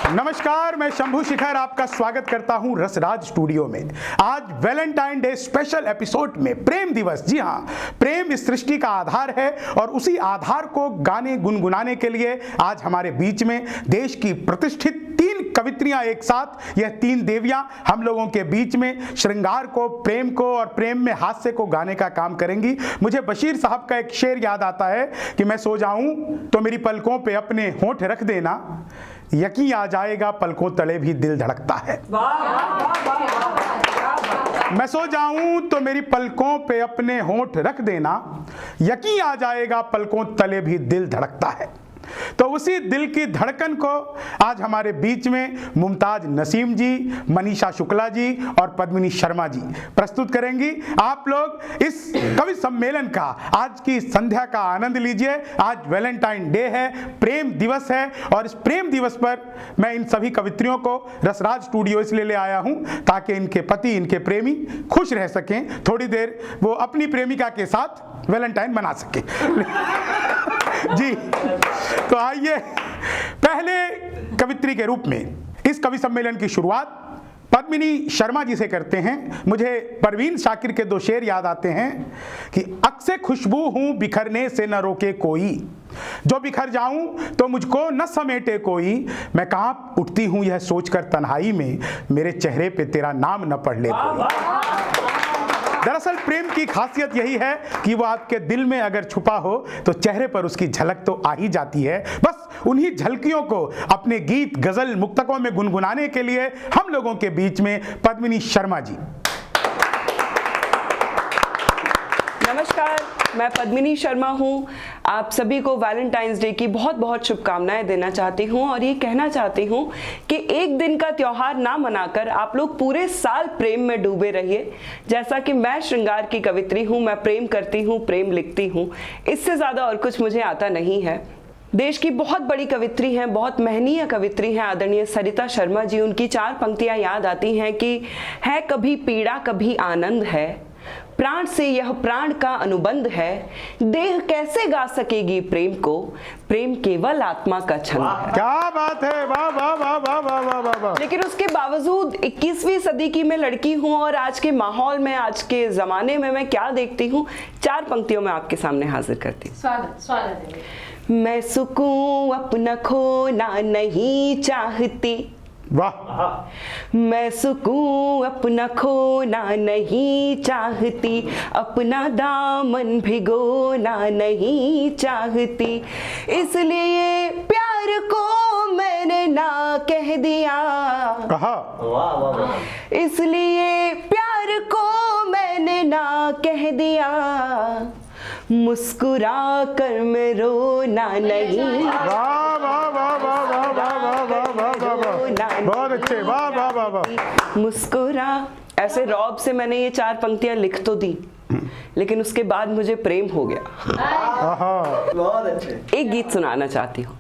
नमस्कार, मैं शंभू शिखर आपका स्वागत करता हूं रसराज स्टूडियो में। आज वैलेंटाइन डे स्पेशल एपिसोड में प्रेम दिवस। जी हां, प्रेम इस सृष्टि का आधार है और उसी आधार को गाने गुनगुनाने के लिए आज हमारे बीच में देश की प्रतिष्ठित 3 कवित्रियां एक साथ, यह 3 देवियां हम लोगों के बीच में श्रृंगार को, प्रेम को और प्रेम में हास्य को गाने का काम करेंगी। मुझे बशीर साहब का एक शेर याद आता है कि मैं सो जाऊं तो मेरी पलकों पे अपने होंठ रख देना, यकीन आ जाएगा पलकों तले भी दिल धड़कता है। मैं सो जाऊं तो मेरी पलकों पे अपने होंठ रख देना, यकीन आ जाएगा पलकों तले भी दिल धड़कता है। तो उसी दिल की धड़कन को आज हमारे बीच में मुमताज नसीम जी, मनीषा शुक्ला जी और पद्मिनी शर्मा जी प्रस्तुत करेंगी। आप लोग इस कवि सम्मेलन का, आज की संध्या का आनंद लीजिए। आज वैलेंटाइन डे है, प्रेम दिवस है और इस प्रेम दिवस पर मैं इन सभी कवित्रियों को रसराज स्टूडियो इसलिए ले आया हूं ताकि इनके पति, इनके प्रेमी खुश रह सकें, थोड़ी देर वो अपनी प्रेमिका के साथ वैलेंटाइन मना सके। जी, तो आइए पहले कवित्री के रूप में इस कवि सम्मेलन की शुरुआत पद्मिनी शर्मा जी से करते हैं। मुझे परवीन शाकिर के 2 शेर याद आते हैं कि अक्से खुशबू हूं बिखरने से न रोके कोई, जो बिखर जाऊं तो मुझको न समेटे कोई, मैं कांप उठती हूं यह सोचकर तन्हाई में, मेरे चेहरे पे तेरा नाम न पढ़ ले कोई। दरअसल प्रेम की खासियत यही है कि वो आपके दिल में अगर छुपा हो तो चेहरे पर उसकी झलक तो आ ही जाती है। बस उन्हीं झलकियों को अपने गीत, गजल, मुक्तकों में गुनगुनाने के लिए हम लोगों के बीच में पद्मिनी शर्मा जी। नमस्कार, मैं पद्मिनी शर्मा हूँ। आप सभी को वैलेंटाइंस डे की बहुत बहुत शुभकामनाएं देना चाहती हूँ और ये कहना चाहती हूँ कि एक दिन का त्योहार ना मनाकर आप लोग पूरे साल प्रेम में डूबे रहिए। जैसा कि मैं श्रृंगार की कवित्री हूँ, मैं प्रेम करती हूँ, प्रेम लिखती हूँ, इससे ज़्यादा और कुछ मुझे आता नहीं है। देश की बहुत बड़ी कवित्री हैं, बहुत महनीय कवित्री हैं आदरणीय सरिता शर्मा जी। उनकी 4 पंक्तियाँ याद आती हैं कि है कभी पीड़ा कभी आनंद है, प्राण से यह प्राण का अनुबंध है, देह कैसे गा सकेगी प्रेम को, प्रेम केवल आत्मा का छंद है। क्या बात है, वाह वाह वाह वाह वाह वाह वाह वाह। लेकिन उसके बावजूद 21वीं सदी की मैं लड़की हूँ और आज के माहौल में, आज के जमाने में मैं क्या देखती हूँ, 4 पंक्तियों में आपके सामने हाजिर करती हूँ। स्वागत है। मैं सुकून अपना खोना नहीं चाहती, वाह। मैं सुकून अपना खोना नहीं चाहती, अपना दामन भिगोना नहीं चाहती, इसलिए प्यार को मैंने ना कह दिया, इसलिए प्यार को मैंने ना कह दिया, मुस्कुरा कर मैं रोना नहीं। वाह वाह वाह वाह वाह वाह वाह वाह वाह वाह, बहुत अच्छे, वाह वाह वाह वाह। मुस्कुरा, ऐसे रौब से मैंने ये 4 पंक्तियां लिख तो दी, लेकिन उसके बाद मुझे प्रेम हो गया। बहुत अच्छे। एक गीत सुनाना चाहती हूँ।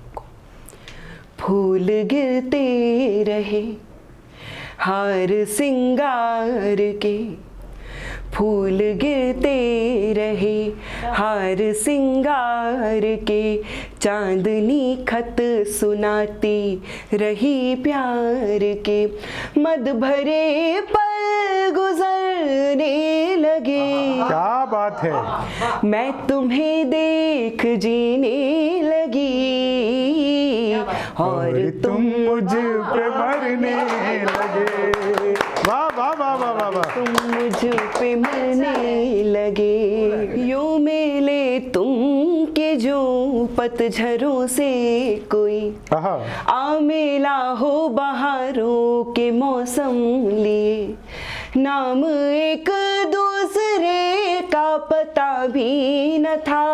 फूल गिरते रहे हार सिंगार के, फूल गिरते रहे हार सिंगार के, चांदनी खत सुनाती रही प्यार के, मद भरे पल गुजरने लगे। क्या बात है। मैं तुम्हें देख जीने लगी और तुम मुझ पे मरने लगे। वाह वाह वाह वाह वाह वाह। तुम मुझ पे मरने लगे, यूं मिले तुम के जो पतझरों से कोई, आ मिला हो बहारों के मौसम लिए, नाम एक दूसरे का पता भी न था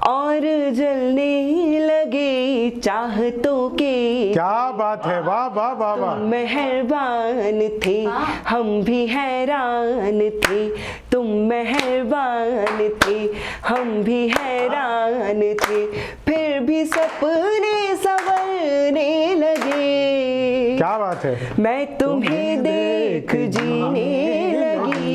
और जलने लगे चाहतों के। क्या बात है, वाह वाह वाह वाह। तुम मेहरबान थे, हम भी हैरान थे, तुम मेहरबान थे, हम भी हैरान थे, फिर भी सपने संवरने लगे। क्या बात है। मैं तुम्हें देख जीने लगी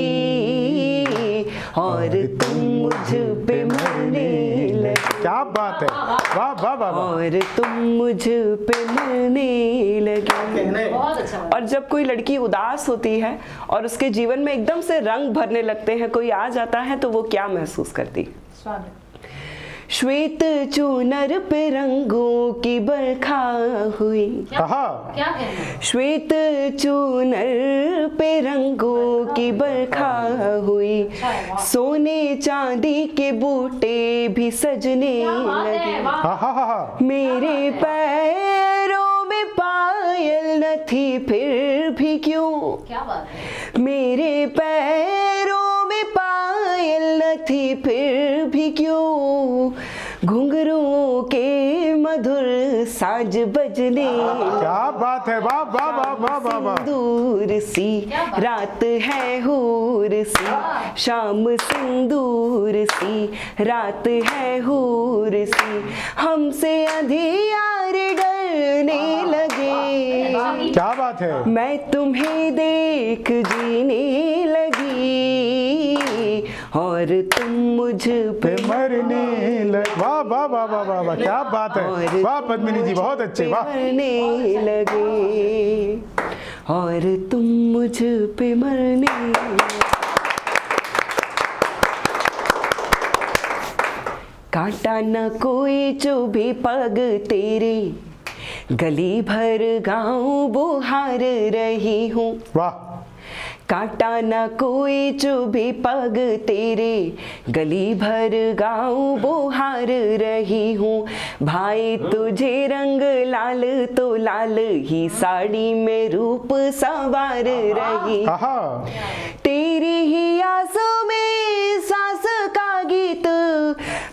और तुम मुझ पे मरने लगे। क्या बात है, वाह वाह वाह वाह। और तुम मुझ पे मरने लगे। बहुत अच्छा। और जब कोई लड़की उदास होती है और उसके जीवन में एकदम से रंग भरने लगते हैं, कोई आ जाता है, तो वो क्या महसूस करती? स्वागत। श्वेत चूनर पे रंगों की बरखा हुई। कहा क्या कहना? श्वेत चूनर पे रंगों की बरखा हुई, सोने चांदी के बूटे भी सजने लगे। हा हा हा हा। मेरे पैरों में पायल न थी फिर भी क्यों, क्या बात है? मेरे पैरों में पायल न थी फिर भी क्यों, घुंघरूओं के मधुर साज बजने। क्या बात है, वाह वाह वाह वाह वाह वाह। सिंदूर सी रात है हूर सी, शाम सिंदूर सी रात है हूर सी, हमसे अंधियारे डरने लगे। क्या बात है, मैं तुम्हें देख जीने लगी और तुम मुझ पे मरने लगे। वाह वाह वाह वाह वाह वाह, क्या बात है, वाह पद्मिनी जी, बहुत अच्छे, वाह। मरने लगे और तुम मुझ पे मरने लगे। कांटा न कोई चुभे पग तेरे, गली भर गाँव बुहार रही हूँ। वाह। कांटा न कोई चुभे पग तेरे, गली भर गाँव बुहार रही हूँ। भाई तुझे रंग लाल तो लाल ही साड़ी में रूप संवार रही, आहा। तेरी ही आंसू में सांस का गीत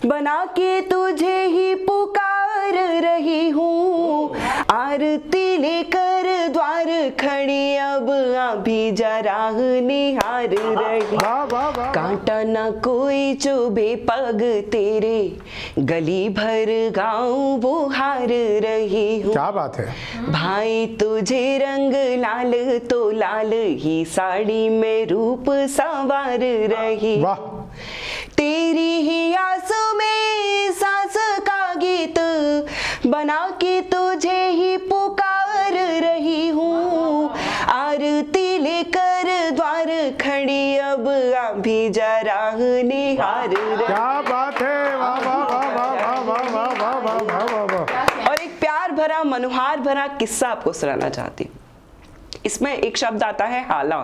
बना के तुझे ही पुकार रही हूँ। आरती लेकर द्वार खड़ी अब अभी जरा निहार रही। वाह वाह वाह। कांटा न कोई चुभे पग तेरे, गली भर गाँव बुहार रही हूँ। क्या बात है, भाई तुझे रंग लाल तो लाल ही साड़ी में रूप संवार रही, वाह। तेरी ही आंसू में सांस का गीत बना के तुझे ही पुकार रही हूँ। आरती लेकर द्वार खड़ी अब अभी जरा निहार रही। क्या बात है, वाह वाह वाह वाह वाह वाह वाह वाह वाह वाह वाह वाह। और एक प्यार भरा मनोहार भरा किस्सा आपको सुनाना चाहती हूँ। इसमें एक शब्द आता है हाला।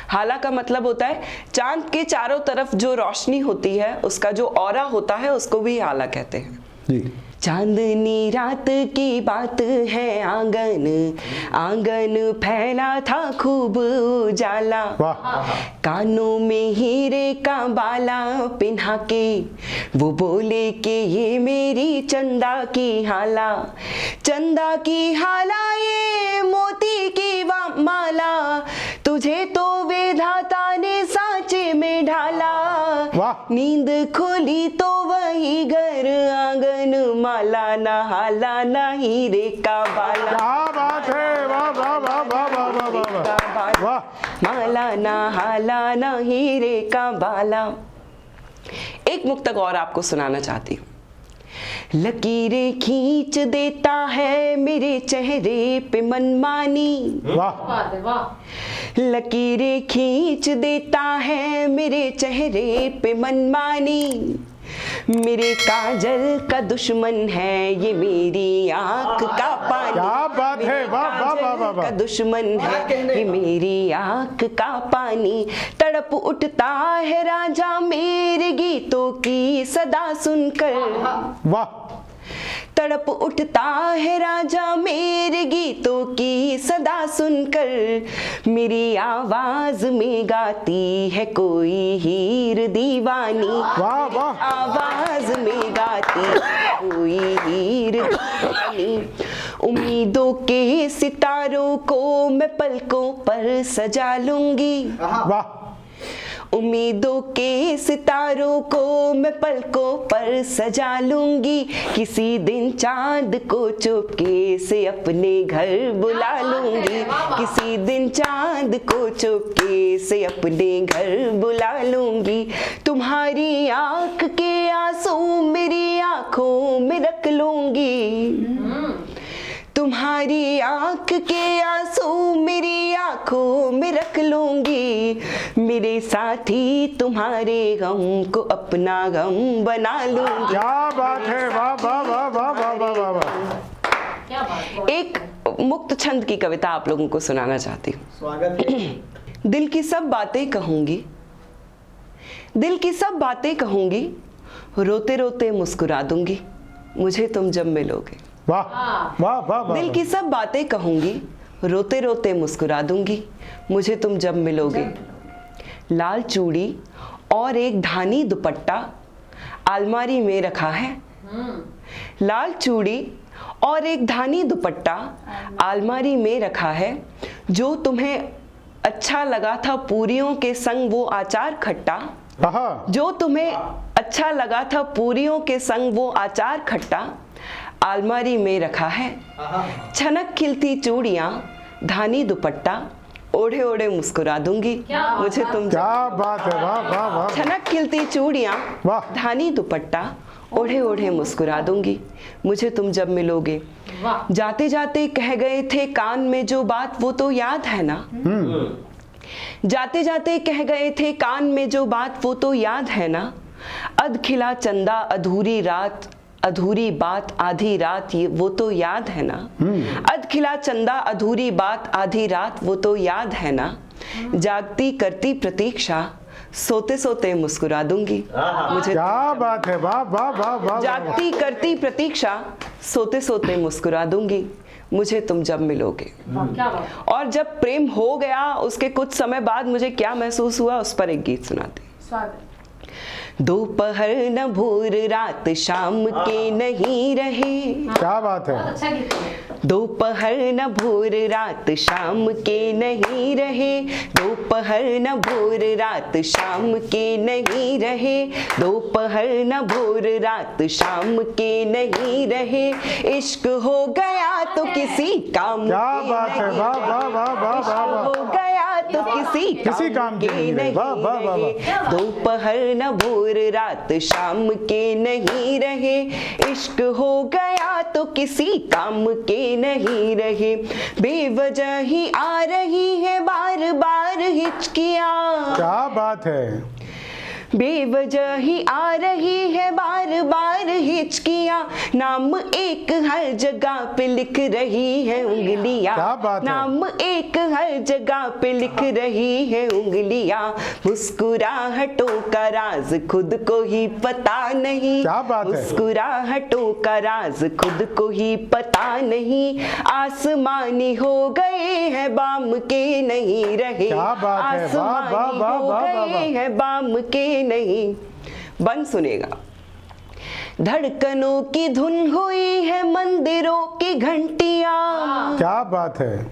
हाला का मतलब होता है चांद के चारों तरफ जो रोशनी होती है, उसका जो ऑरा होता है, उसको भी हाला कहते हैं जी। चांदनी रात की बात है, आंगन आंगन फैला था खूब उजाला। वाह। कानों में हीरे का बाला पिन्हा के वो बोले कि ये मेरी चंदा की हाला, चंदा की हाला ये मोती की माला, तुझे तो विधाता ने सांचे में ढाला। वाह। नींद खुली तो वही घर आंगन, माला ना हाला ना हीरे का बाला। क्या बात है, वाह वाह वाह वाह वाह वाह वाह वाह वाह। माला ना हाला ना हीरे का बाला। एक मुक्तक और आपको सुनाना चाहती हूँ। लकीरें खींच देता है मेरे चेहरे पे मनमानी। वाह। वाह। लकीरें खींच देता है मेरे चेहरे पे मनमानी, मेरे काजल का दुश्मन है ये मेरी आंख का पानी। क्या बात है, वाह वाह वाह वाह का वाह। दुश्मन है ये मेरी आंख का पानी, तड़प उठता है राजा मेरे गीतों की सदा सुनकर। वाह। तड़प उठता है राजा मेरे गीतों की सदा सुनकर, मेरी आवाज में गाती है कोई हीर दीवानी। वाह वाह। आवाज में गाती है कोई हीर दीवानी, उम्मीदों के सितारों को मैं पलकों पर सजा लूंगी। वाह। उम्मीदों के सितारों को मैं पलकों पर सजा लूंगी, किसी दिन चांद को चुपके से अपने घर बुला लूंगी, किसी दिन चांद को चुपके से अपने घर बुला लूंगी। तुम्हारी आंख के आंसू मेरी आंखों में रख लूंगी, तुम्हारी आंख के आंसू मेरी आंखों में रख लूंगी, मेरे साथी तुम्हारे गम को अपना गम बना लूंगी। क्या बात है, वाह वाह वाह वाह वाह वाह वाह वाह। क्या बात। एक मुक्त छंद की कविता आप लोगों को सुनाना चाहती हूँ। स्वागत है। दिल की सब बातें कहूंगी, दिल की सब बातें कहूंगी, रोते रोते मुस्कुरा दूंगी, मुझे तुम जब मिलोगे। वाह वाह वाह वाह। दिल की सब बातें कहूंगी, रोते रोते मुस्कुरा दूंगी, मुझे तुम जब मिलोगे। लाल चूड़ी और एक धानी दुपट्टा अलमारी में रखा है, लाल चूड़ी और एक धानी दुपट्टा अलमारी में रखा है, जो तुम्हें अच्छा लगा था पूरियों के संग वो आचार खट्टा, आहा। जो तुम्हें अच्छा लगा था पूरियों के संग वो आचार खट्टा अलमारी में रखा है। छनक खिलती चूड़ियां धानी दुपट्टा ओढ़े ओढ़े मुस्कुरा दूंगी, मुझे तुम क्या बात है, वाह वाह वाह। छनक खिलती चूड़ियां वाह। धानी दुपट्टा ओढ़े ओढ़े मुस्कुरा दूंगी, मुझे तुम जब मिलोगे। जाते जाते कह गए थे कान में जो बात वो तो याद है ना, जाते जाते कह गए थे कान में जो बात वो तो याद है ना, अध खिला चंदा अधूरी रात अधूरी बात आधी रात ये वो तो याद है ना, अध खिला चंदा अधूरी बात आधी रात वो तो याद है ना, जागती करती प्रतीक्षा सोते सोते मुस्कुरा दूंगी, मुझे क्या बात है, वाह वाह वाह वाह। जागती करती प्रतीक्षा सोते सोते मुस्कुरा दूंगी, मुझे तुम जब मिलोगे। क्या बात। और जब प्रेम हो गया उसके कुछ समय बाद मुझे क्या महसूस हुआ उस पर एक गीत सुनाते। स्वागत। दोपहर न भोर रात शाम के नहीं रहे, क्या बात है। अच्छा गीत है। दोपहर न भोर रात शाम के नहीं रहे, दोपहर न भोर रात शाम के नहीं रहे, दोपहर न भोर रात शाम के नहीं रहे, इश्क हो गया तो किसी काम क्या के बात है, नहीं वाह वाह वाह वाह इश्क वाह वाह। हो गया तो किसी काम के नहीं रहे, वाह वाह वाह वाह। दोपहर न भोर रात शाम के नहीं रहे, इश्क हो गया तो किसी काम के नहीं रहे, बेवजह ही आ रही है बार बार हिचकियां, क्या बात है। बेवजह ही आ रही है बार बार हिचकियां, नाम एक हर जगह पे लिख रही है उंगलियां, क्या बात है। नाम एक हर जगह पे लिख रही है उंगलियां, मुस्कुराहटों का राज खुद को ही पता नहीं, क्या बात है। मुस्कुराहटों का राज खुद को ही पता नहीं, आसमानी हो गए हैं बाम के नहीं रहे, क्या बात है, वाह वाह आसमानी वाह हो वाह वाह गए वाह। है बाम के नहीं। बन सुनेगा। धड़कनों की धुन हुई है मंदिरों की घंटियां, क्या बात है।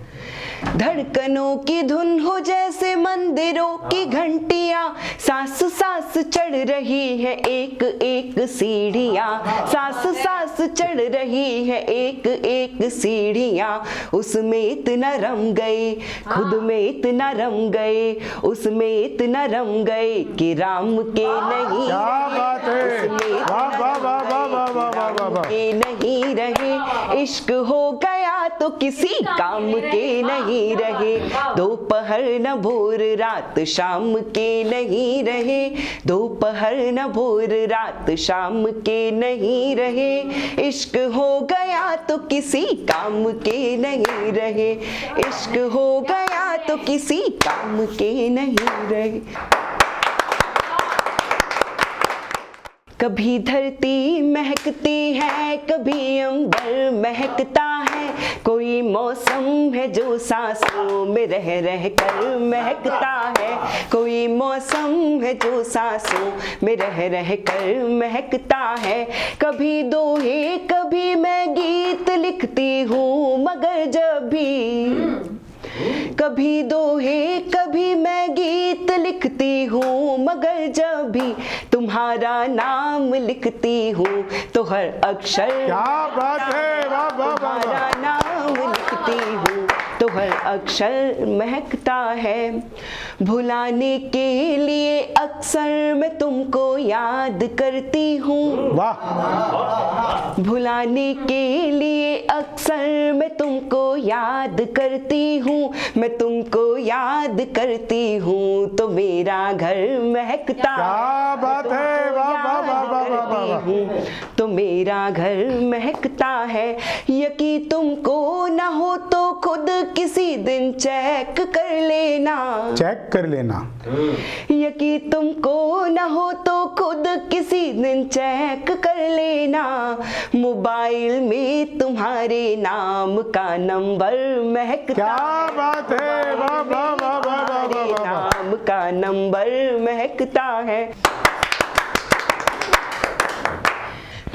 धड़कनों की धुन हो जैसे मंदिरों की घंटियां, सांस सांस चढ़ रही है एक एक सीढ़ियां, सांस सांस चढ़ रही है एक एक सीढ़ियां, उसमें इतना रम गए खुद में इतना रम गए, उसमें इतना रम गए कि राम के नहीं क्या बात है, वाह वाह वाह वाह वाह वाह वाह वाह वाह। के नहीं रहे, इश्क हो गया तो किसी काम के नहीं रहे, दोपहर न भोर रात शाम के नहीं रहे, दोपहर न भोर रात शाम के नहीं रहे, इश्क हो गया तो किसी काम के नहीं रहे, इश्क हो गया तो किसी काम के नहीं रहे। कभी धरती महकती है कभी अंबर महकता है, कोई मौसम है जो सांसों में रह रह कर महकता है, कोई मौसम है जो सांसों में रह रह कर महकता है, कभी दोहे कभी मैं गीत लिखती हूँ मगर जब भी कभी दोहे कभी मैं गीत लिखती हूँ, मगर जब भी तुम्हारा नाम लिखती हूँ तो हर अक्षर क्या बात है, वाह वाह वाह तुम्हारा वाह। नाम लिखती हूँ तो हर अक्षर महकता है। भुलाने के लिए अक्सर मैं तुमको याद करती हूँ, वाह, भुलाने के लिए अक्सर मैं तुमको याद करती हूँ, मैं तुमको याद करती हूँ तो मेरा घर महकता क्या बात है, वाह वाह वाह वाह वाह वाह वाह। हूँ तो मेरा घर महकता है। यकी तुमको ना हो तो खुद किसी दिन चेक कर लेना, चेक कर लेना। यकी तुमको न हो तो खुद किसी दिन चेक कर लेना, मोबाइल में तुम्हारे नाम का नंबर महकता, क्या बात है, वाह वाह वाह वाह वाह वाह वाह। नाम का नंबर महकता है।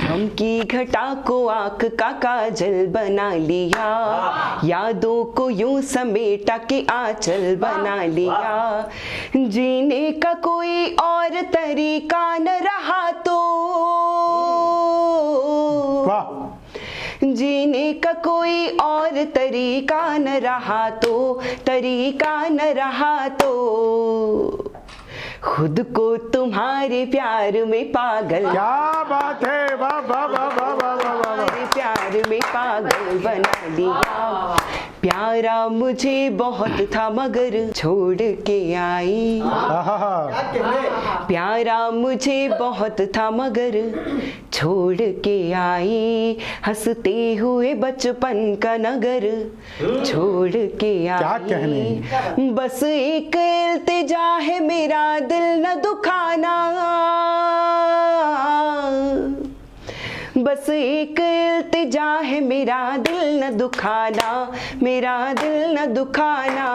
गम की घटा को आँख का काजल बना लिया, यादों को यूं समेटा के आंचल बना लिया। जीने का कोई और तरीका न रहा तो, वाह, जीने का कोई और तरीका न रहा तो, तरीका न रहा तो खुद को तुम्हारे प्यार में पागल, क्या बात है, वाह वाह वाह वाह वाह वाह वाह। तुम्हारे प्यार में पागल बना लिया। प्यारा मुझे बहुत था मगर छोड़ के आई, आहा, प्यारा मुझे बहुत था मगर छोड़ के आई, हंसते हुए बचपन का नगर छोड़ के आई। क्या कहने। बस एक इल्तिजा है मेरा दिल न दुखाना, बस एक इल्तिजा है मेरा दिल न दुखाना, मेरा दिल न दुखाना।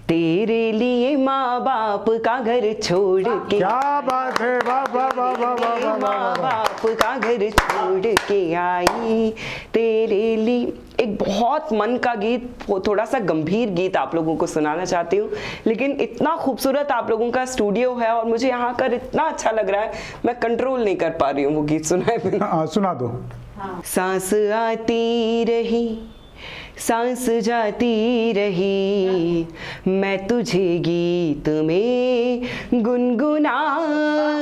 तेरे लिए माँ बाप का घर छोड़ के, क्या बात है, वाह वाह वाह वाह वाह वाह वाह माँ वाह। बाप का घर छोड़ के आई तेरे लिए। एक बहुत मन का गीत, थोड़ा सा गंभीर गीत आप लोगों को सुनाना चाहती हूँ, लेकिन इतना खूबसूरत आप लोगों का स्टूडियो है और मुझे यहाँ कर इतना अच्छा लग रहा है, मैं कंट्रोल नहीं कर पा रही हूँ वो गीत सुनाए बिना। हाँ, सुना दो। सांस आती रही सांस जाती रही, मैं तुझे गीत में गुनगुना,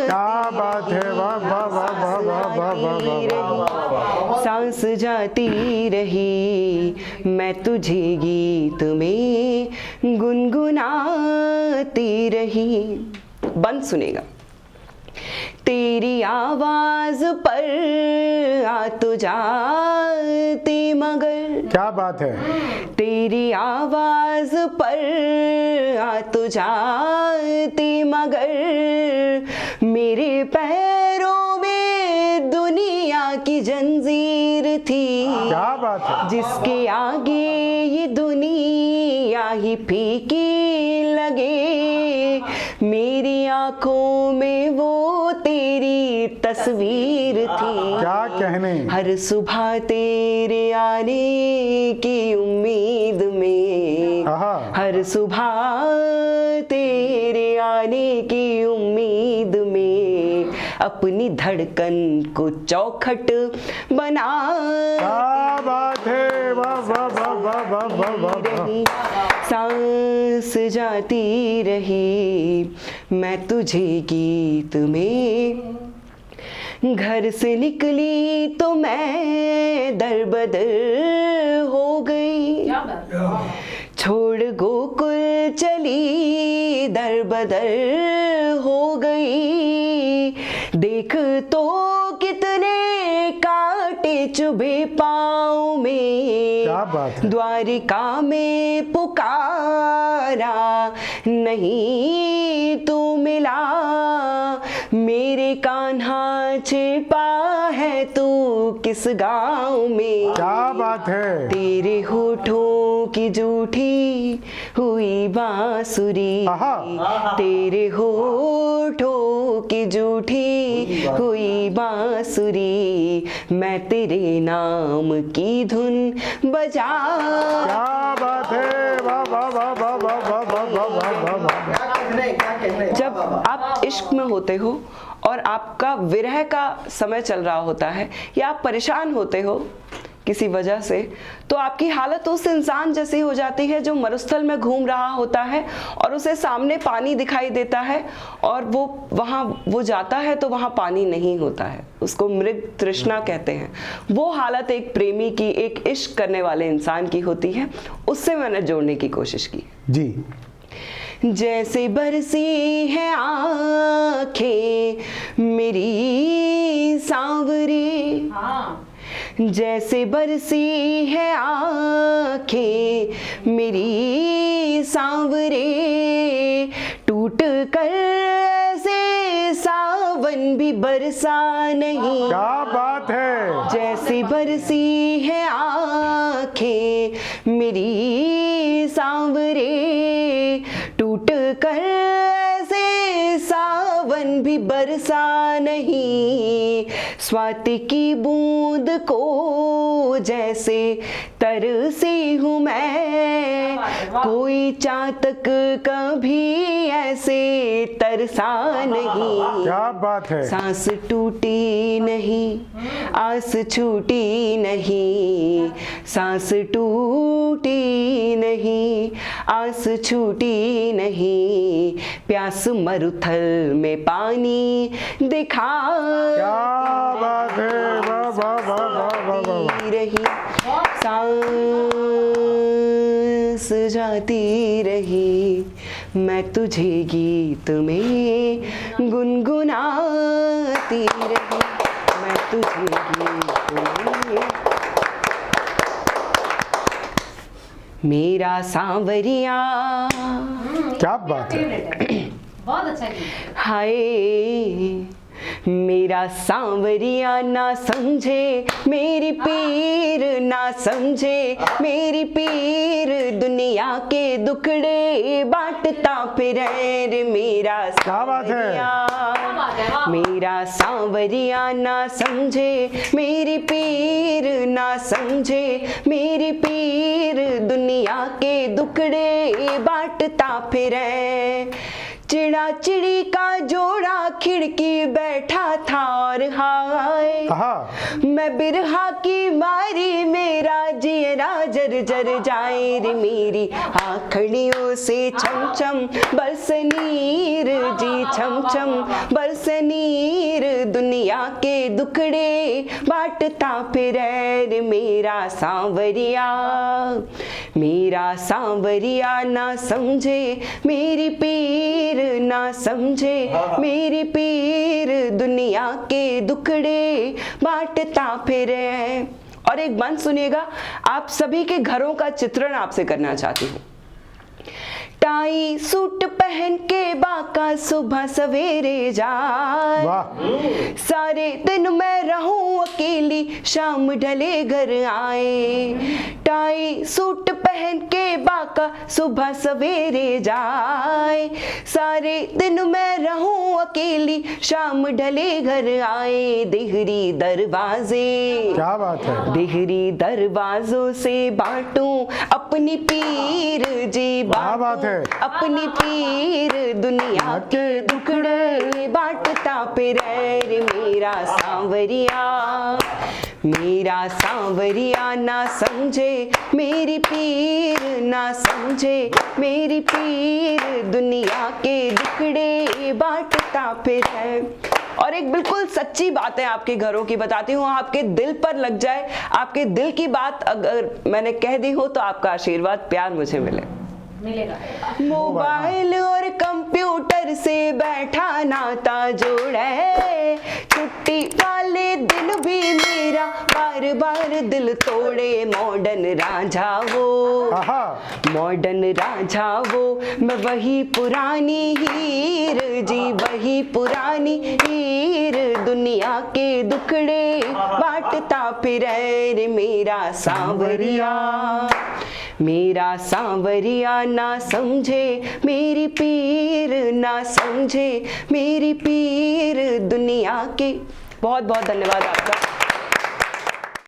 क्या बात है, वाह वाह वाह वाह वाह वाह वाह वाह। सांस जाती रही, मैं तुझे गीत में गुनगुनाती रही। बंद सुनेगा। तेरी आवाज पर आ तो जाती मगर, क्या बात है, तेरी आवाज पर आ तो जाती मगर, मेरे पैरों में दुनिया की जंजीर थी, क्या बात है, जिसके आगे ये दुनिया ही फीकी लगे, मेरी आंखों में वो तेरी तस्वीर थी। क्या कहने। हर सुबह तेरे आने की उम्मीद में, आहा। हर सुबह तेरे आने की उम्मीद में, अपनी धड़कन को चौखट बना, क्या बात है, वाह वाह वाह वाह वाह वाह वाह वाह। सांस जाती रही, मैं तुझे गीत में, घर से निकली तो मैं दर बदर हो गई, क्या बात। छोड़ गोकुल चली दर बदर हो गई, देख तो कितने कांटे चुभे पाँव में, क्या बात है। द्वारिका में पुकारा नहीं तू मिला, मेरे कान्हा छिपा है तू किस गाँव में, क्या बात है। तेरे होठों की जूठी हुई बांसुरी, आहा। तेरे होठों की जूठी हुई बांसुरी, मैं तेरे नाम की धुन बजा। क्या बात है, वाह वाह वाह वाह वाह वाह वाह वाह वाह वाह वाह। जब आप इश्क में होते हो और आपका विरह का समय चल रहा होता है या आप परेशान होते हो किसी वजह से, तो आपकी हालत उस इंसान जैसी हो जाती है जो मरुस्थल में घूम रहा होता है और उसे सामने पानी दिखाई देता है और वो जाता है तो वहाँ पानी नहीं होता है। उसको मृग तृष्णा कहते हैं। वो हालत एक प्रेमी की, एक इश्क करने वाले इंसान की होती है। उससे मैंने जोड़ने की कोशिश की जी। जैसे बरसी है आंखें मेरी सांवरी, हाँ जैसे बरसी है आंखें मेरी सांवरे, टूट कर ऐसे सावन भी बरसा नहीं। क्या बात है। जैसी बरसी है आंखें मेरी सांवरे, टूट कर ऐसे सावन भी बरसा नहीं। स्वाति की बूंद को जैसे तरसी हूँ मैं, कोई चातक कभी ऐसे तरसा नहीं। क्या बात है। सांस टूटी नहीं, आस छूटी नहीं, सांस टूटी नहीं, आस छूटी नहीं, प्यास मरुथल में पानी दिखा। क्या बात है, वाह वाह वाह वाह वाह वाह। रही सांस जाती रही, मैं तुझे गीत में गुनगुनाती रही, मैं तुझे गीत में। मेरा सांवरिया, क्या बात है। बहुत अच्छा गीत। हाय मेरा सांवरिया ना समझे मेरी पीर, ना समझे मेरी पीर, दुनिया के दुखड़े बांटता फिरे रे मेरा क्या बात है। सांवरिया। मेरा सांवरिया ना समझे मेरी पीर, ना समझे मेरी पीर, दुनिया के दुखड़े बांटता फिरे। चिड़ा चिड़ी का जोड़ा खिड़की बैठा था और हाय, मैं बिरहा की मारी मेरा जियरा जर जर जाए रे, मेरी आँखड़ियों से छम छम बरसनीर जी, छम छम बरसनीर, दुनिया के दुखड़े बांटता फिरे रे मेरा सांवरिया। मेरा सांवरिया ना समझे मेरी पीर, ना समझे मेरी पीर, दुनिया के दुखड़े बांटता फिरे। और एक बात सुनिएगा, आप सभी के घरों का चित्रण आपसे करना चाहती हूँ। टाई सूट पहन के बाका सुबह सवेरे जाए, सारे दिन मैं रहूं अकेली शाम ढले घर आए। टाई सूट पहन के बाका सुबह सवेरे जाए, सारे दिन मैं रहूं अकेली शाम ढले घर आए। देहरी दरवाजे, क्या बात है, देहरी दरवाजों से बांटूं अपनी पीर जी, बात है अपनी पीर, दुनिया के दुखड़े बांटता फिरे रे मेरा सांवरिया। मेरा सांवरिया ना समझे मेरी पीर, ना समझे मेरी पीर, दुनिया के दुखड़े बांटता फिरे। और एक बिल्कुल सच्ची बात है आपके घरों की बताती हूँ, आपके दिल पर लग जाए, आपके दिल की बात अगर मैंने कह दी हो तो आपका आशीर्वाद प्यार मुझे मिलेगा। मोबाइल और कंप्यूटर से बैठा नाता जोड़े, छुट्टी वाले दिन भी मेरा बार बार दिल तोड़े। मॉडर्न रांझा वो, मॉडर्न रांझा वो, मैं वही पुरानी हीर जी, वही पुरानी हीर, दुनिया के दुखड़े बांटता फिरे रे मेरा सांवरिया। मेरा सांवरिया ना समझे मेरी पीर, ना समझे मेरी पीर दुनिया की। बहुत बहुत धन्यवाद आपका।